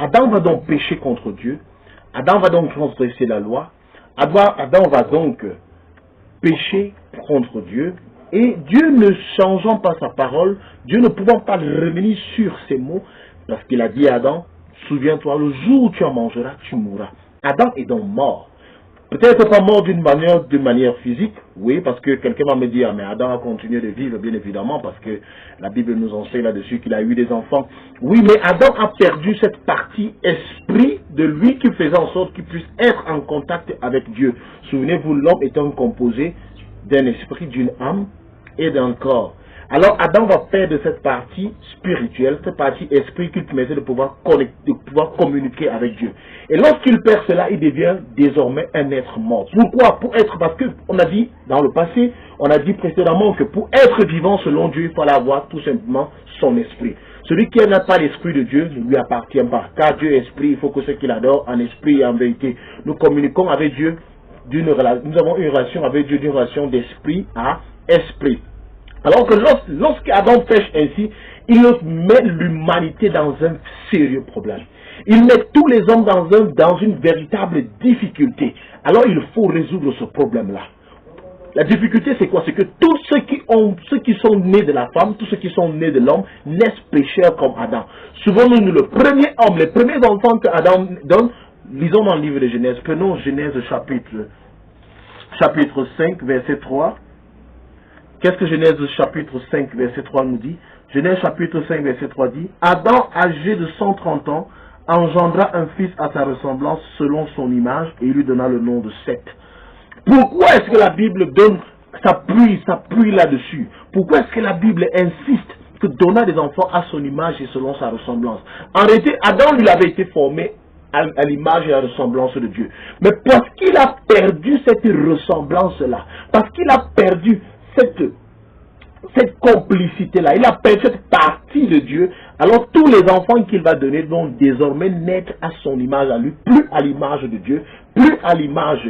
Adam va donc pécher contre Dieu. Adam va donc transgresser la loi. Adam va donc pécher contre Dieu. Et Dieu ne changeant pas sa parole, Dieu ne pouvant pas revenir sur ses mots, parce qu'il a dit à Adam, souviens-toi, le jour où tu en mangeras, tu mourras. Adam est donc mort. Peut-être pas mort d'une manière physique, oui, parce que quelqu'un va me dire, mais Adam a continué de vivre, bien évidemment, parce que la Bible nous enseigne là-dessus qu'il a eu des enfants. Oui, mais Adam a perdu cette partie esprit de lui qui faisait en sorte qu'il puisse être en contact avec Dieu. Souvenez-vous, l'homme étant composé d'un esprit, d'une âme et d'un corps. Alors Adam va perdre cette partie spirituelle, cette partie esprit qui permettait de pouvoir connecter, de pouvoir communiquer avec Dieu. Et lorsqu'il perd cela, il devient désormais un être mort. Pourquoi? Parce que on a dit dans le passé, on a dit précédemment que pour être vivant selon Dieu, il fallait avoir tout simplement son esprit. Celui qui n'a pas l'esprit de Dieu ne lui appartient pas. Car Dieu est esprit, il faut que ceux qui l'adorent en esprit et en vérité. Nous communiquons avec Dieu nous avons une relation avec Dieu d'une relation d'esprit à esprit. Alors que lorsqu'Adam pêche ainsi, il met l'humanité dans un sérieux problème. Il met tous les hommes dans une véritable difficulté. Alors il faut résoudre ce problème-là. La difficulté c'est quoi? C'est que tous ceux qui sont nés de la femme, tous ceux qui sont nés de l'homme, naissent pécheurs comme Adam. Souvenons-nous, le premier homme, les premiers enfants que Adam donne, lisons dans le livre de Genèse, prenons Genèse chapitre 5, verset 3. Qu'est-ce que Genèse chapitre 5, verset 3 nous dit? Genèse chapitre 5, verset 3 dit, Adam, âgé de 130 ans, engendra un fils à sa ressemblance selon son image et il lui donna le nom de Seth. Pourquoi est-ce que la Bible s'appuie là-dessus? Pourquoi est-ce que la Bible insiste que donna des enfants à son image et selon sa ressemblance? En réalité, Adam lui avait été formé à l'image et à la ressemblance de Dieu. Mais parce qu'il a perdu cette ressemblance-là, parce qu'il a perdu cette complicité-là, il a perdu cette partie de Dieu, alors tous les enfants qu'il va donner vont désormais naître à son image à lui, plus à l'image de Dieu, plus à l'image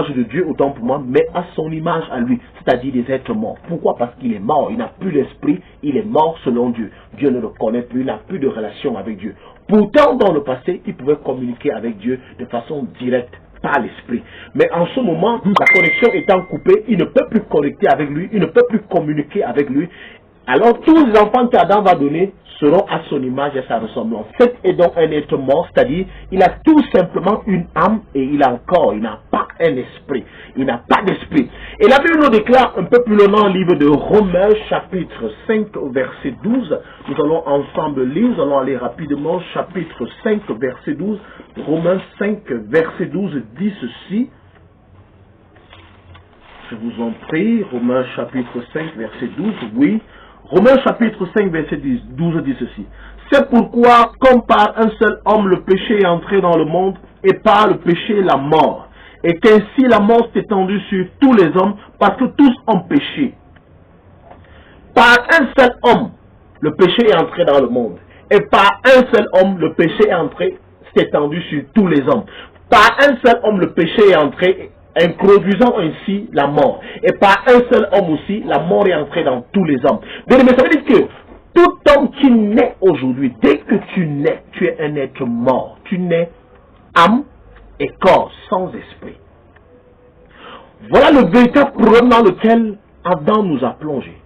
de Dieu, autant pour moi, mais à son image à lui, c'est-à-dire des êtres morts. Pourquoi? Parce qu'il est mort, il n'a plus d'esprit, il est mort selon Dieu. Dieu ne le connaît plus, il n'a plus de relation avec Dieu. Pourtant, dans le passé, il pouvait communiquer avec Dieu de façon directe, par l'esprit. Mais en ce moment, la connexion étant coupée, il ne peut plus connecter avec lui, il ne peut plus communiquer avec lui. Alors tous les enfants qu'Adam va donner seront à son image et à sa ressemblance. Seth est donc un être mort, c'est-à-dire il a tout simplement une âme et il a un corps, il n'a pas un esprit, il n'a pas d'esprit. Et la Bible nous déclare un peu plus loin dans le livre de Romains chapitre 5 verset 12, nous allons ensemble lire, nous allons aller rapidement, chapitre 5 verset 12, Romains 5 verset 12 dit ceci, je vous en prie, Romains chapitre 5 verset 12, oui, Romains chapitre 5 verset 12 dit ceci. C'est pourquoi, comme par un seul homme le péché est entré dans le monde, et par le péché la mort, et qu'ainsi la mort s'est étendue sur tous les hommes, parce que tous ont péché. Par un seul homme, le péché est entré dans le monde, et par un seul homme, le péché est entré, s'est étendu sur tous les hommes. Par un seul homme, le péché est entré, introduisant ainsi la mort. Et par un seul homme aussi, la mort est entrée dans tous les hommes. Mais ça veut dire que tout homme qui naît aujourd'hui, dès que tu nais, tu es un être mort. Tu nais âme et corps, sans esprit. Voilà le véritable problème dans lequel Adam nous a plongé.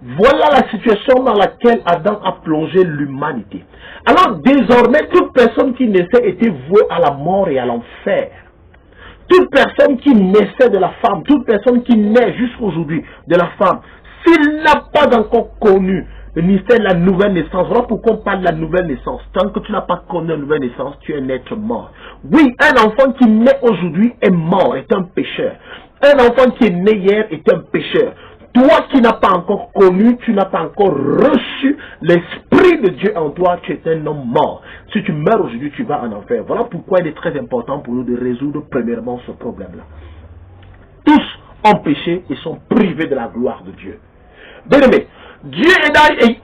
Voilà la situation dans laquelle Adam a plongé l'humanité. Alors désormais, toute personne qui naissait était vouée à la mort et à l'enfer. Toute personne qui naissait de la femme, toute personne qui naît jusqu'aujourd'hui de la femme, s'il n'a pas encore connu le mystère de la nouvelle naissance, voilà pourquoi on parle de la nouvelle naissance. Tant que tu n'as pas connu la nouvelle naissance, tu es un être mort. Oui, un enfant qui naît aujourd'hui est mort, est un pécheur. Un enfant qui est né hier est un pécheur. Toi qui n'as pas encore connu, tu n'as pas encore reçu l'Esprit de Dieu en toi, tu es un homme mort. Si tu meurs aujourd'hui, tu vas en enfer. Voilà pourquoi il est très important pour nous de résoudre premièrement ce problème-là. Tous ont péché et sont privés de la gloire de Dieu. Bien aimé, Dieu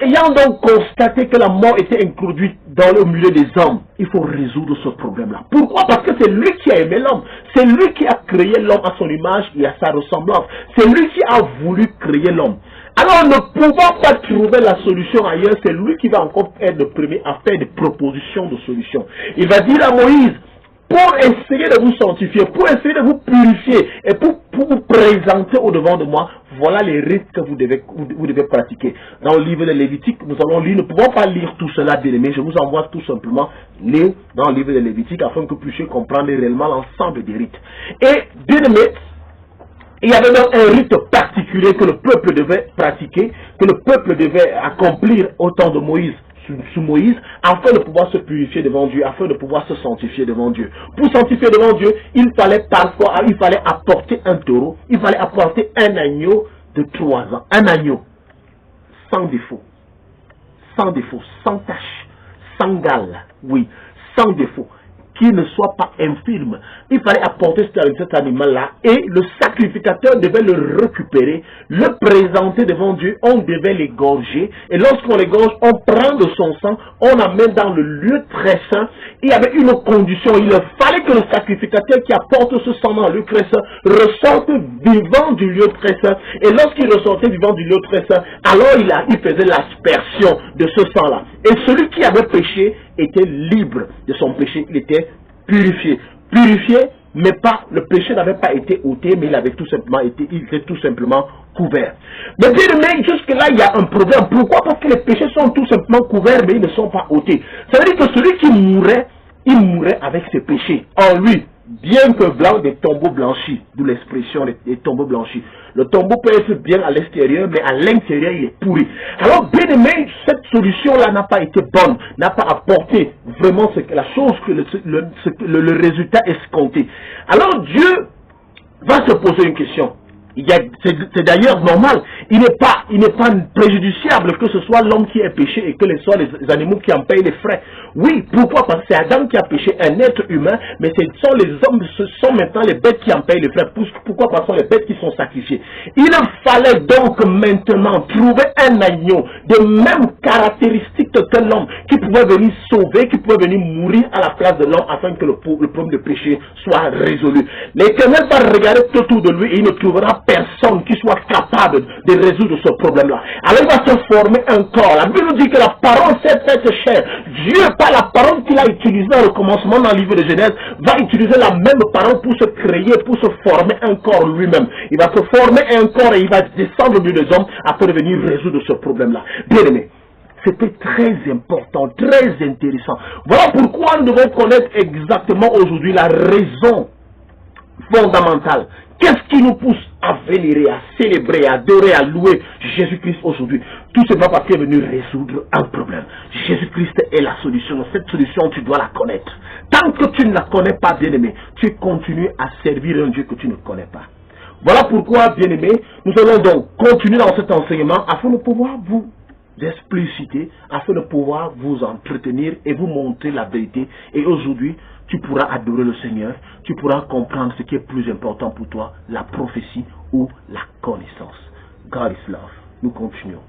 ayant donc constaté que la mort était introduite dans le milieu des hommes, il faut résoudre ce problème-là. Pourquoi? Parce que c'est lui qui a aimé l'homme. C'est lui qui a créé l'homme à son image et à sa ressemblance. C'est lui qui a voulu créer l'homme. Alors, ne pouvant pas trouver la solution ailleurs, c'est lui qui va encore être le premier à faire des propositions de solutions. Il va dire à Moïse, pour essayer de vous sanctifier, pour essayer de vous purifier et pour vous présenter au devant de moi, voilà les rites que vous devez pratiquer. Dans le livre de Lévitique, nous allons lire, nous ne pouvons pas lire tout cela, bien aimé. Je vous envoie tout simplement lire dans le livre de Lévitique afin que vous puissiez comprendre réellement l'ensemble des rites. Et bien aimé, il y avait donc un rite particulier que le peuple devait pratiquer, que le peuple devait accomplir au temps de Moïse, sous Moïse, afin de pouvoir se purifier devant Dieu, afin de pouvoir se sanctifier devant Dieu. Pour sanctifier devant Dieu, il fallait apporter un taureau, il fallait apporter un agneau de 3 ans, un agneau sans défaut, sans tache, sans gale, oui, sans défaut, qui ne soit pas infirme. Il fallait apporter cet animal-là et le sacrificateur devait le récupérer, le présenter devant Dieu, on devait l'égorger et lorsqu'on l'égorge, on prend de son sang, on amène dans le lieu très saint. Il y avait une condition, il fallait que le sacrificateur qui apporte ce sang dans le lieu très saint ressorte vivant du lieu très saint et lorsqu'il ressortait vivant du lieu très saint, alors il faisait l'aspersion de ce sang-là. Et celui qui avait péché était libre de son péché, il était purifié, mais pas, le péché n'avait pas été ôté, mais il était tout simplement couvert. Mais bien aimé, jusque-là, il y a un problème. Pourquoi? Parce que les péchés sont tout simplement couverts, mais ils ne sont pas ôtés. Ça veut dire que celui qui mourait, il mourait avec ses péchés en lui. Bien que blanc, des tombeaux blanchis, d'où l'expression des tombeaux blanchis. Le tombeau peut être bien à l'extérieur, mais à l'intérieur, il est pourri. Alors, bien aimé, cette solution-là n'a pas été bonne, n'a pas apporté vraiment la chose que le résultat escompté. Alors, Dieu va se poser une question. C'est d'ailleurs normal. Il n'est pas préjudiciable que ce soit l'homme qui ait péché et que ce soit les animaux qui en payent les frais. Oui, pourquoi? Parce que c'est Adam qui a péché, un être humain, mais ce sont les hommes, ce sont maintenant les bêtes qui en payent les frais. Pourquoi? Parce que ce sont les bêtes qui sont sacrifiées. Il fallait donc maintenant trouver un agneau de même caractéristique que l'homme, qui pouvait venir sauver, qui pouvait venir mourir à la place de l'homme afin que le problème de péché soit résolu. L'Éternel va regarder autour de lui et il ne trouvera personne qui soit capable de résoudre ce problème-là. Alors il va se former un corps. La Bible nous dit que la parole s'est faite chair. Dieu, par la parole qu'il a utilisée dans le commencement dans le livre de Genèse, va utiliser la même parole pour se créer, pour se former un corps lui-même. Il va se former un corps et il va descendre au milieu des hommes afin de venir résoudre ce problème-là. Bien aimé, c'était très important, très intéressant. Voilà pourquoi nous devons connaître exactement aujourd'hui la raison fondamentale. Qu'est-ce qui nous pousse à vénérer, à célébrer, à adorer, à louer Jésus-Christ aujourd'hui? Tout simplement parce qu'il est venu résoudre un problème. Jésus-Christ est la solution. Cette solution, tu dois la connaître. Tant que tu ne la connais pas, bien-aimé, tu continues à servir un Dieu que tu ne connais pas. Voilà pourquoi, bien-aimé, nous allons donc continuer dans cet enseignement afin de pouvoir vous expliciter, afin de pouvoir vous entretenir et vous montrer la vérité. Et aujourd'hui, tu pourras adorer le Seigneur, tu pourras comprendre ce qui est plus important pour toi, la prophétie ou la connaissance. God is love. Nous continuons.